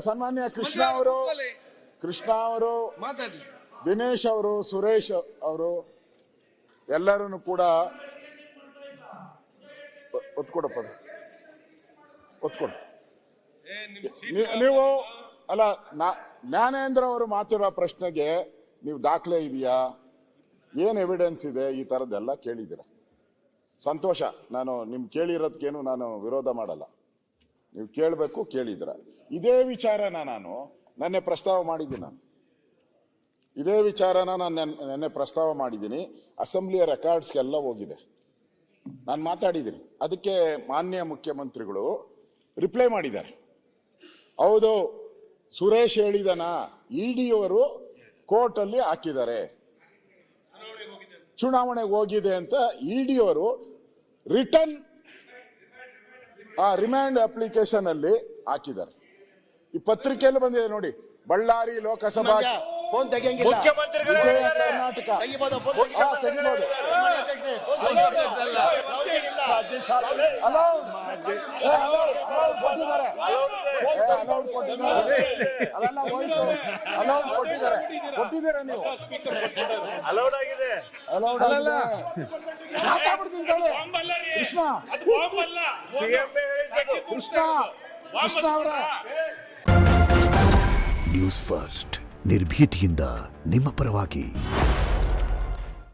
ಸನ್ಮಾನ್ಯ ಕೃಷ್ಣ ಅವರು ದಿನೇಶ್ ಅವರು ಸುರೇಶ್ ಅವರು ಎಲ್ಲರೂ ಕೂಡ ಒತ್ಕೊಡಪ್ಪ ಒತ್ಕೊಡು. ನೀವು ಅಲ್ಲ ಜ್ಞಾನೇಂದ್ರ ಅವರು ಮಾತಿರೋ ಪ್ರಶ್ನೆಗೆ ನೀವು ದಾಖಲೆ ಇದೆಯಾ, ಏನ್ ಎವಿಡೆನ್ಸ್ ಇದೆ, ಈ ತರದ್ದೆಲ್ಲ ಕೇಳಿದ್ದೀರ. ಸಂತೋಷ. ನಾನು ನಿಮ್ ಕೇಳಿರೋದಕ್ಕೇನು ನಾನು ವಿರೋಧ ಮಾಡಲ್ಲ. ನೀವು ಕೇಳಬೇಕು, ಕೇಳಿದ್ರ. ಇದೇ ವಿಚಾರನ ನಾನು ನೆನ್ನೆ ಪ್ರಸ್ತಾವ ಮಾಡಿದ್ದೀನಿ. ಇದೇ ವಿಚಾರನ ನಾನು ನೆನ್ನೆ ಪ್ರಸ್ತಾವ ಮಾಡಿದ್ದೀನಿ. ಅಸೆಂಬ್ಲಿಯ ರೆಕಾರ್ಡ್ಸ್ಗೆಲ್ಲ ಹೋಗಿದೆ. ನಾನು ಮಾತಾಡಿದ್ದೀನಿ. ಅದಕ್ಕೆ ಮಾನ್ಯ ಮುಖ್ಯಮಂತ್ರಿಗಳು ರಿಪ್ಲೈ ಮಾಡಿದ್ದಾರೆ. ಹೌದು, ಸುರೇಶ್ ಹೇಳಿದನ ಇಡಿಯವರು ಕೋರ್ಟ್ ಅಲ್ಲಿ ಹಾಕಿದ್ದಾರೆ, ಚುನಾವಣೆಗೆ ಹೋಗಿದೆ ಅಂತ ಇಡಿಯವರು ರಿಟರ್ನ್ ರಿಮ್ಯಾಂಡ್ ಅಪ್ಲಿಕೇಶನ್ ಅಲ್ಲಿ ಹಾಕಿದ್ದಾರೆ. ಈ ಪತ್ರಿಕೆಯಲ್ಲಿ ಬಂದಿದೆ ನೋಡಿ. ಬಳ್ಳಾರಿ ಲೋಕಸಭಾ ಫೋನ್ ತೆಗಿಯಂಗಿಲ್ಲ, ವಿಜಯ ಕರ್ನಾಟಕ ತೆಗಿಬಹುದು. ಕೊಟ್ಟಿದ್ದಾರೆ, ಅವೆಲ್ಲ ಹೋಯ್ತು. ಅಲೌಡ್ ಕೊಟ್ಟಿದ್ದಾರೆ, ಕೊಟ್ಟಿದ್ದೀರಾ ನೀವು? ಅಲೌಡ್ ಆಗಿದೆ. ಕೃಷ್ಣ ಅವರ ನ್ಯೂಸ್ ಫಸ್ಟ್ ನಿರ್ಭೀತಿಯಿಂದ ನಿಮ್ಮ ಪರವಾಗಿ.